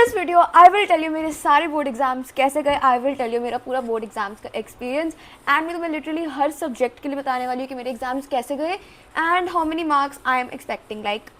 This video I will tell you मेरे सारे board exams कैसे गए. आई विल टेल यू मेरा पूरा बोर्ड एग्जाम्स का एक्सपीरियंस एंड मैं तुम्हें लिटरली हर सब्जेक्ट के लिए बताने वाली हूँ कि मेरे एग्जाम्स कैसे गए and how many marks I am expecting, like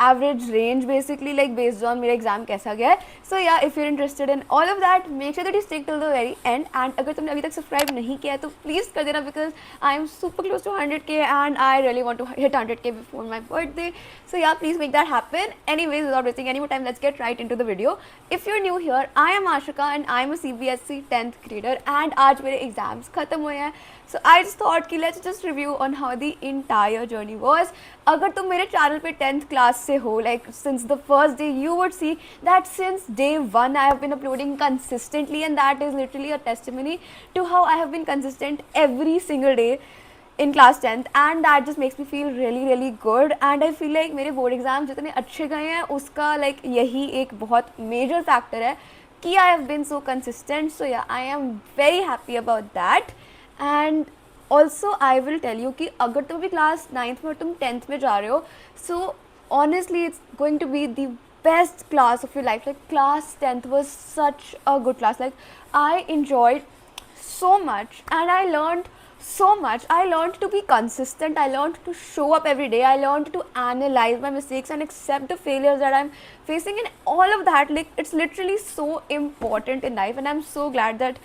average range basically, like based on मेरा एग्जाम कैसा गया है. So yeah, if you're interested in all of that, make sure that you stick till the very end. And अगर तुमने अभी तक subscribe नहीं किया है तो प्लीज़ कर देना, because I am super close to 100k and I really want to hit 100k before my birthday. So yeah, please make that happen. Anyways, without wasting any more time, let's get right into the video. If you're new here, I am Ashika and I am a CBSE 10th grader and आज मेरे exams खत्म हुए हैं. So I just thought कि let's just review on how the entire journey was. अगर तुम मेरे channel पे 10th क्लास से हो, like since the first day, you would see that since day one I have been uploading consistently, and that is literally a testimony to how I have been consistent every single day in class 10th, and that just makes me feel really good. And I feel like मेरे board exam जितने अच्छे गए हैं उसका like यही एक बहुत major factor है कि I have been so consistent. So yeah, I am very happy about that. And also I will tell you कि अगर तुम अभी क्लास 9th में और तुम 10th में जा रहे हो, so honestly it's going to be the best class of your life. Like class 10th was such a good class. Like I enjoyed so much and I learned so much. I learned to be consistent. I learned to show up every day. I learned to analyze my mistakes and accept the failures that I'm facing, and all of that, like it's literally so important in life. And I'm so glad that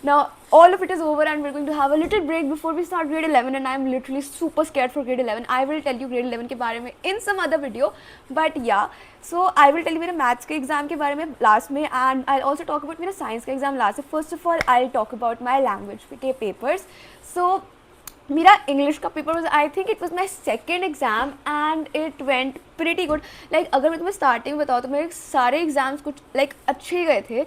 now all of it is over and we're going to have a little break before we start grade 11, and I'm literally super scared for grade 11. I will tell you grade 11 के बारे में in some other video, but yeah, so I will tell you मेरे maths के exam के बारे में last में, and I'll also talk about मेरा science का exam last में. First of all, I'll talk about my language के papers. So मेरा इंग्लिश का paper was, I think it was my second exam and it went pretty good. Like अगर मैं तुम्हें starting में बताऊँ तो मेरे सारे एग्जाम्स कुछ लाइक अच्छे गए थे,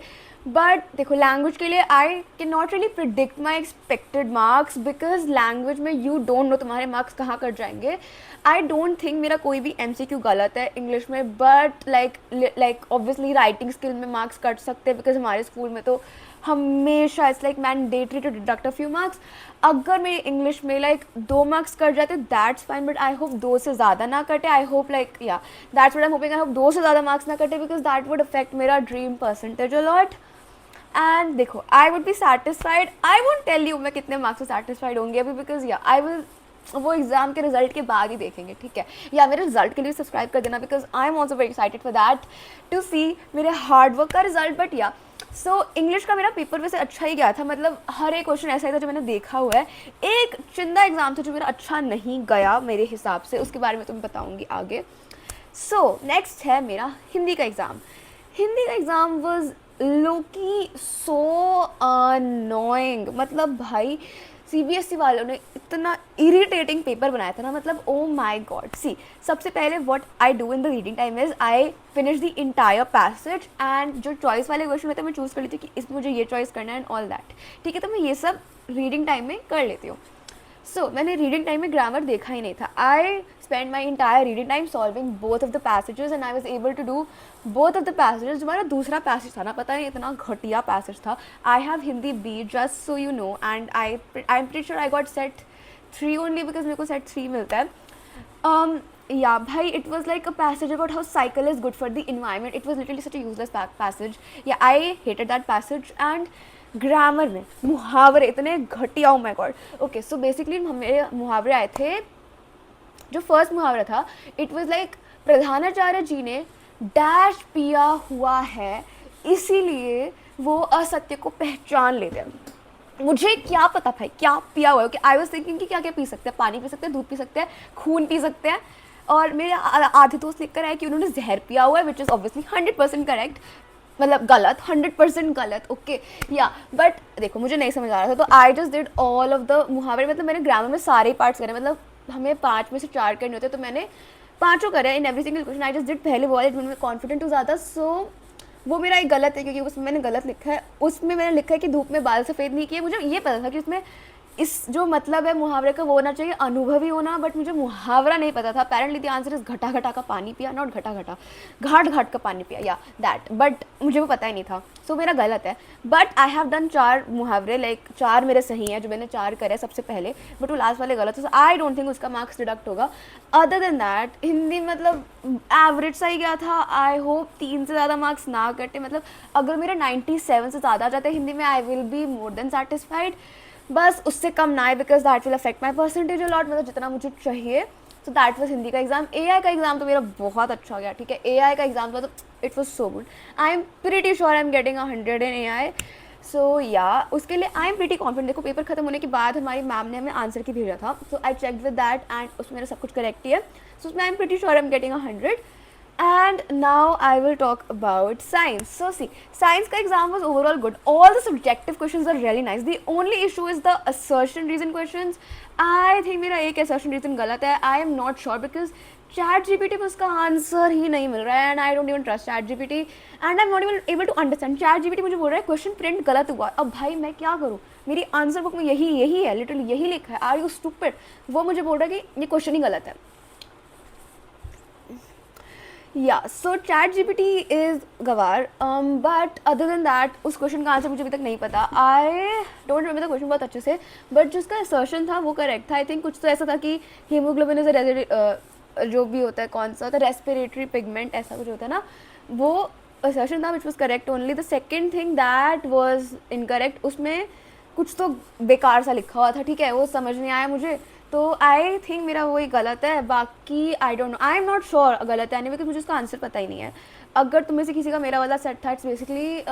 बट देखो लैंग्वेज के लिए I can not really predict my expected marks, because language में यू डोंट नो तुम्हारे मार्क्स कहाँ कट जाएंगे. आई डोंट थिंक मेरा कोई भी MCQ गलत है इंग्लिश में, but like obviously writing skill में मार्क्स कट सकते हैं, बिकॉज हमारे स्कूल में तो हमेशा it's like mandatory to deduct a few marks. अगर मेरे इंग्लिश में लाइक 2 मार्क्स कट जाते that's fine, but I hope 2 से ज़्यादा ना कटे. I hope like yeah that's what I am hoping. I hope 2 से ज़्यादा मार्क्स ना कटे, बिकॉज दैट वुड अफेक्ट मेरा dream percentage a lot. And देखो I would be satisfied. I won't tell you मैं कितने मार्क्स से सैटिस्फाइड होंगी अभी, बिकॉज या आई विल वो एग्जाम के रिजल्ट के बाद ही देखेंगे, ठीक है. या मेरे रिजल्ट के लिए सब्सक्राइब कर देना, because I am also very excited for that to see मेरे हार्डवर्क का रिजल्ट. बट या सो इंग्लिश का मेरा पेपर वैसे अच्छा ही गया था. मतलब हर एक क्वेश्चन ऐसा ही था जो मैंने देखा हुआ है. एक चुनिंदा एग्जाम था जो मेरा अच्छा नहीं गया मेरे हिसाब से, उसके बारे में तुम्हें बताऊँगी आगे. सो नेक्स्ट है मेरा हिंदी का एग्ज़ाम. हिंदी का exam was Loki so annoying. मतलब भाई CBSE वालों ने इतना इरिटेटिंग पेपर बनाया था ना, मतलब ओ माई गॉड. सी सबसे पहले what I do in the reading time is I finish the entire passage, and जो चॉइस वाले क्वेश्चन होते हैं मैं चूज़ कर लेती हूँ कि इसमें मुझे ये चॉइस करना है एंड ऑल दैट, ठीक है. तो मैं ये सब रीडिंग टाइम में कर लेती हूँ. सो मैंने रीडिंग टाइम में ग्रामर देखा ही नहीं था. I spend my entire reading time solving both of the passages and I was able to do both of the passages. जो हमारा दूसरा पैसेज था ना, पता नहीं इतना घटिया पैसेज था. I have Hindi B just so you know, and I am pretty sure I got set 3 only, because मेरे को सेट 3 मिलता है. या भाई it was like a passage about how cycle is good for the environment. It was literally such a useless passage. Yeah I hated that passage. And grammar में मुहावरे इतने घटिया, oh my god. Okay so basically मेरे मुहावरे आए थे. जो first मुहावरा था इट वाज लाइक प्रधानाचार्य जी ने डैश पिया हुआ है इसीलिए वो असत्य को पहचान लेते हैं. मुझे क्या पता भाई क्या पिया हुआ है. ओके आई वाज थिंकिंग कि क्या क्या पी सकते हैं, पानी पी सकते हैं, दूध पी सकते हैं, खून पी सकते हैं. और मेरे आधे दोस्त लिख कर आए कि उन्होंने जहर पिया हुआ है, विच इज़ ऑब्वियसली 100% करेक्ट, मतलब गलत, 100% गलत. ओके या बट देखो मुझे नहीं समझ आ रहा था, तो I just did all of the मुहावरे. मतलब मैंने ग्रामर में सारे पार्ट्स करे, मतलब हमें 5 में से 4 करने होते, तो मैंने 5 करे in every single question. I just did पहले वाले जिनमें कॉन्फिडेंट हूँ ज़्यादा. सो वो मेरा एक गलत है क्योंकि उसमें मैंने गलत लिखा है. उसमें मैंने लिखा है कि धूप में बाल सफ़ेद नहीं किए. मुझे ये पता था कि उसमें इस जो मतलब है मुहावरे का वो होना चाहिए अनुभवी होना, बट मुझे मुहावरा नहीं पता था। अपेरेंटली द आंसर इज घटा घटा का पानी पिया, नॉट घटा घटा, घाट घाट का पानी पिया, या दैट, बट मुझे वो पता ही नहीं था, सो मेरा गलत है। बट आई हैव डन 4 मुहावरे, लाइक 4 मेरे सही हैं जो मैंने 4 करे सबसे पहले, बट वो लास्ट वाले गलत है, सो आई डोंट थिंक उसका मार्क्स डिडक्ट होगा। अदर देन दैट हिंदी मतलब एवरेज सा ही गया था। आई होप 3 से ज़्यादा मार्क्स ना कटे, मतलब अगर मेरे 97 से ज़्यादा आ जाते हिंदी में I will be more than satisfied, बस उससे कम ना आए, because that will affect my percentage a lot, मतलब जितना मुझे चाहिए। सो दैट वॉज हिंदी का एग्जाम। AI का एग्जाम तो मेरा बहुत अच्छा गया, ठीक है। AI का एग्जाम तो it was so good. I am pretty sure I am getting 100 in AI। सो या उसके लिए आई एम प्रीटी कॉन्फिडेंट। देखो पेपर खत्म होने के बाद हमारी मैम ने हमें आंसर की भेजा था, so I check with that and उसमें मेरा सब कुछ करेक्ट ही है, सो उसमें I am pretty sure I am getting 100। And now I will talk about science. So see, science ka exam was overall good. All the subjective questions are really nice. The only issue is the assertion reason questions. I think मेरा एक assertion reason गलत है. I am not sure because ChatGPT में उसका answer ही नहीं मिल रहा है, and I don't even trust ChatGPT and I'm not even able to understand. ChatGPT मुझे बोल रहा है क्वेश्चन प्रिंट गलत हुआ। अब भाई मैं क्या करूँ, मेरी आंसर बुक में यही है, लिटरली यही लिखा है, आर यू स्टूपिड। वो मुझे बोल रहा है कि ये क्वेश्चन ही गलत है। Yeah, so ChatGPT is गवार, but other than that उस क्वेश्चन का आंसर मुझे अभी तक नहीं पता। I don't remember the question बहुत अच्छे से, but जिसका assertion था वो करेक्ट था। आई थिंक कुछ तो ऐसा था कि हीमोग्लोबिन इज जो भी होता है, कौन सा होता है, रेस्पिरेटरी पिगमेंट, ऐसा कुछ होता है ना, वो assertion था which was correct only. The second thing that was incorrect, उसमें कुछ तो बेकार सा लिखा हुआ था, ठीक है, वो समझ नहीं आया मुझे, तो आई थिंक मेरा वही गलत है। बाकी I don't know, I am not sure गलत है नहीं, बिकॉज मुझे उसका आंसर पता ही नहीं है। अगर तुम्हें से किसी का मेरा वाला सेट था, it's basically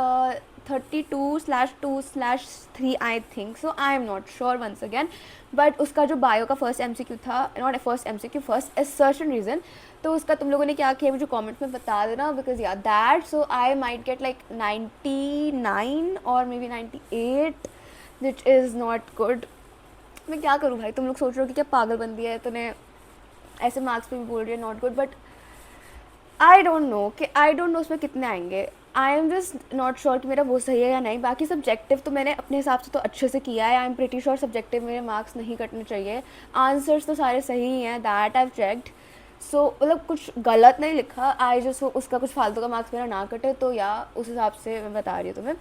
32/2/3 I think, so I am not sure once again. But उसका जो बायो का फर्स्ट MCQ था, not first MCQ, first assertion reason, तो उसका तुम लोगों ने क्या किया मुझे कमेंट में बता देना, बिकॉज या that, so I might get like 99 और may be 98, which is not good. मैं क्या करूँ भाई, तुम लोग सोच रहे हो कि क्या पागलबंदी है, तूने ऐसे मार्क्स पे भी बोल रही है not good, but I don't know उसमें कितने आएंगे। I am just not sure कि मेरा वो सही है या नहीं। बाकी सब्जेक्टिव तो मैंने अपने हिसाब से तो अच्छे से किया है। I am pretty sure subjective मेरे मार्क्स नहीं कटने चाहिए। आंसर्स तो सारे सही ही हैं, दैट आई हैव चेक्ड। सो मतलब कुछ गलत नहीं लिखा, आई जस्ट उसका कुछ फालतू का मार्क्स मेरा ना कटे, तो या उस हिसाब से मैं बता रही हूँ तुम्हें।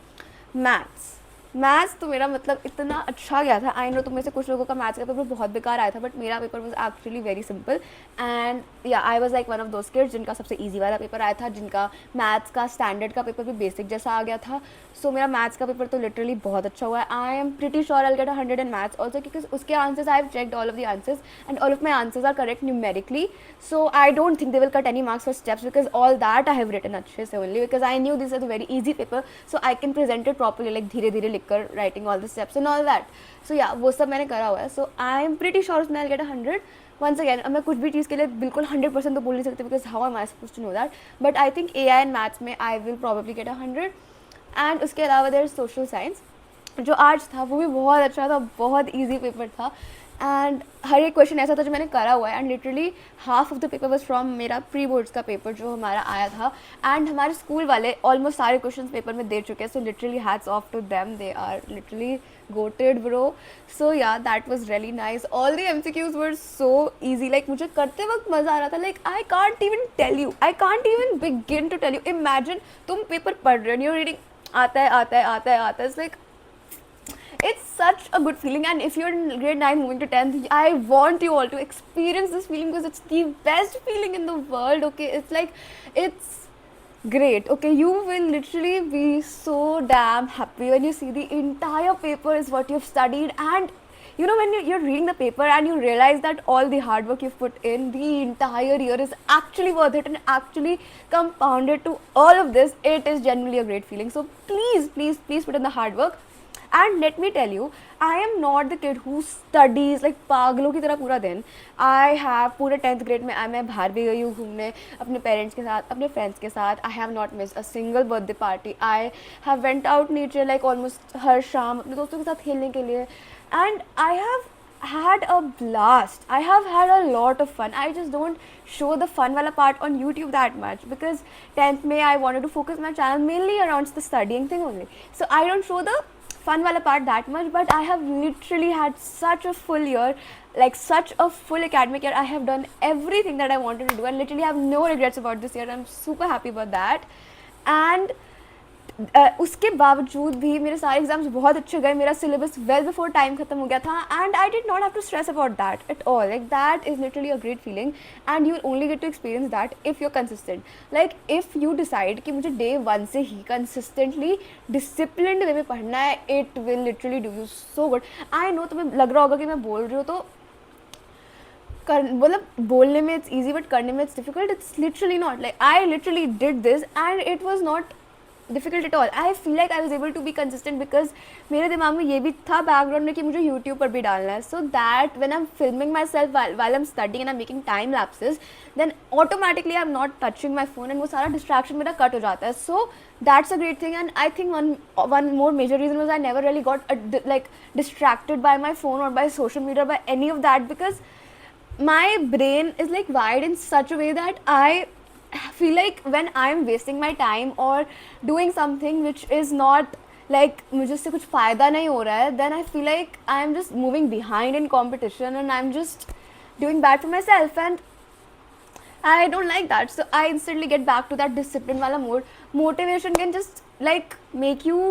मैथ्स तो मेरा मतलब इतना अच्छा गया था। आई नो तुम में से कुछ लोगों का मैथ्स का पेपर बहुत बेकार आया था, बट मेरा paper was actually very simple and yeah I was like one of those kids जिनका सबसे इजी वाला पेपर आया था, जिनका मैथ्स का स्टैंडर्ड का पेपर भी बेसिक जैसा आ गया था। सो मेरा मैथ्स का पेपर तो लिटरली बहुत अच्छा हुआ है। I am pretty sure I will get 100 in maths also, because उसके answers I have checked all of the answers and all of my answers are correct numerically. So I don't think they will cut any marks for steps, because all that I have written अच्छे से only, because I knew this is a very easy paper, so I can present it properly, like धीरे धीरे लिखकर writing all the steps and all that. So yeah वो सब मैंने करा हुआ है। So I am pretty sure उसमें I will get 100 once again. अब मैं कुछ भी चीज़ के लिए बिल्कुल 100% तो बोल नहीं सकती, because how am I supposed to know that, but I think AI and maths में I will probably get 100। And उसके अलावा देयर इज सोशल साइंस, जो आज था वो भी बहुत अच्छा था, बहुत ईजी पेपर था एंड हर एक क्वेश्चन ऐसा था जो मैंने करा हुआ है and literally half of the paper was from मेरा प्री बोर्ड्स का पेपर जो हमारा आया था एंड हमारे स्कूल वाले ऑलमोस्ट सारे क्वेश्चन पेपर में दे चुके हैं। So literally hats off to them, they are literally goated bro. So yeah that was really nice. All the MCQs were so easy, like मुझे करते वक्त मज़ा आ रहा था। Like I can't even tell you, I can't even begin to tell you. Imagine तुम paper पढ़ रहे हो, यूर रीडिंग, आता है, it's like it's such a good feeling, and if you're in grade 9 moving to 10th, I want you all to experience this feeling because it's the best feeling in the world. Okay, it's like, it's great. Okay, you will literally be so damn happy when you see the entire paper is what you've studied, and you know when you're reading the paper and you realize that all the hard work you've put in the entire year is actually worth it and actually compounded to all of this. It is genuinely a great feeling. So please put in the hard work. And let me tell you, I am not the kid who studies like पागलों की तरह पूरा दिन। I have पूरे 10th grade में मैं बाहर भी गई हूँ घूमने अपने पेरेंट्स के साथ, अपने फ्रेंड्स के साथ। I have not missed a single birthday party. I have went out nature like almost हर शाम अपने दोस्तों के साथ खेलने के लिए and I have had a blast. I have had a lot of fun. I just don't show the fun wala part on YouTube that much because 10th May I wanted to focus my channel mainly around the studying thing only. So I don't show the fun wala part that much, but I have literally had such a full year, like such a full academic year. I have done everything that I wanted to do and literally have no regrets about this year. I'm super happy about that. And उसके बावजूद भी मेरे सारे exams बहुत अच्छे गए, मेरा syllabus well before time खत्म हो गया था, and I did not have to stress about that at all. Like that is literally a great feeling and you will only get to experience that if you are consistent. Like if you decide कि मुझे day 1 से ही consistently disciplined वे में पढ़ना है, it will literally do you so good. I know तुम्हें लग रहा होगा कि मैं बोल रही हूँ तो मतलब बोलने में इट्स ईजी बट करने में it's difficult. It's literally not. Like I literally did this and it was not difficult at all. I feel like I was able to be consistent because मेरे दिमाग में ये भी था बैकग्राउंड में कि मुझे यूट्यूब पर भी डालना है, so that when I am filming myself while I am studying and I am making time lapses, then automatically I am not touching my phone and वो सारा डिस्ट्रैक्शन मेरा कट हो जाता है. So that's a great thing. And I think one more major reason was I never really got like distracted by my phone or by social media, by any of that, because my brain is like wired in such a way that I feel like when I'm wasting my time or doing something which is not like मुझे इससे कुछ फ़ायदा नहीं हो रहा है, then I feel like I'm just moving behind in competition and I'm just doing bad for myself, and I don't like that. So I instantly get back to that discipline wala mode. Motivation can just like make you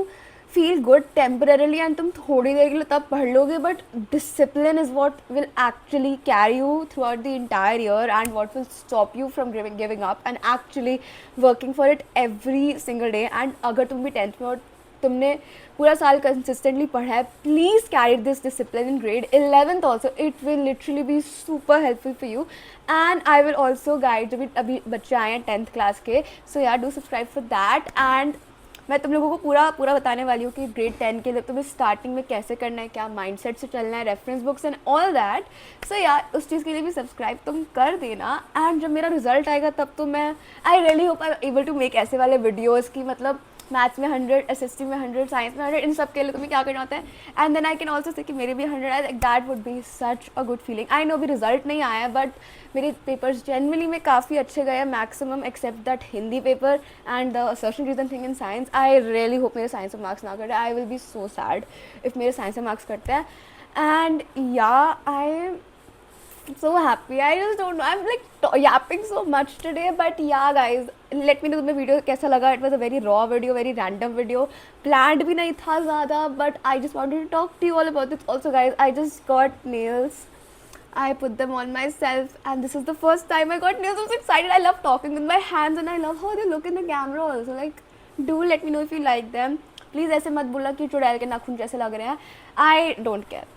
feel good temporarily and तुम थोड़ी देर के लिए तब पढ़ लोगे, but discipline is what will actually carry you throughout the entire year and what will stop you from giving up and actually working for it every single day. And अगर तुम भी 10th में और तुमने पूरा साल consistently पढ़ा है, please carry this discipline in grade 11th also. It will literally be super helpful for you. And I will also guide, जब अभी बच्चे आए हैं 10th class के, so yeah, do subscribe for that. And मैं तुम लोगों को पूरा बताने वाली हूँ कि ग्रेड 10 के लिए तुम्हें स्टार्टिंग में कैसे करना है, क्या माइंडसेट से चलना है, reference books and all that. So यार उस चीज़ के लिए भी सब्सक्राइब तुम कर देना. एंड जब मेरा रिजल्ट आएगा तब तो मैं I really hope I able to make ऐसे वाले वीडियोज़ की मतलब मैथ्स में 100, एसएसटी में 100, साइंस में 100, इन सब के लिए तुम्हें क्या करना होता है. And then I can also say कि मेरे भी 100 आए, that would be such a good feeling. I know अभी रिजल्ट नहीं आया है बट मेरे पेपर्स जनरली में काफ़ी अच्छे गए हैं, maximum except that Hindi paper and the assertion reason thing in science. I really hope मेरे साइंस में मार्क्स ना कटे. I will be so sad if मेरे साइंस में मार्क्स कटते हैं. And yeah I so happy. I just don't know. I'm like yapping so much today, but yeah guys, let me know तुम्हें video कैसा लगा. It was a very raw video, very random video. Planned भी नहीं था ज़्यादा, but I just wanted to talk to you all about this. Also guys, I just got nails. I put them on myself and this is the first time I got nails. I'm so excited. I love talking with my hands and I love how they look in the camera also. Like, do let me know if you like them. Please ऐसे मत बोला कि चुड़ैल के नाखून जैसे लग रहे हैं. I don't care.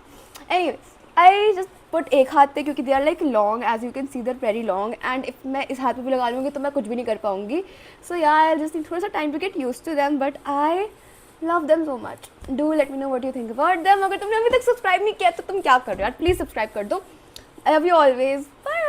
Anyways, I just put एक हाथ पे क्योंकि they are like long, as you can see they're very long, and if मैं इस हाथ पे भी लगा लूँगी तो मैं कुछ भी नहीं कर पाऊँगी. So yeah, I'll just need थोड़ा सा time to get used to them, but I love them so much. Do let me know what you think about them. अगर तुमने अभी तक सब्सक्राइब नहीं किया तो तुम क्या कर रहे हो यार, प्लीज़ सब्सक्राइब कर दो. I love you always. Bye.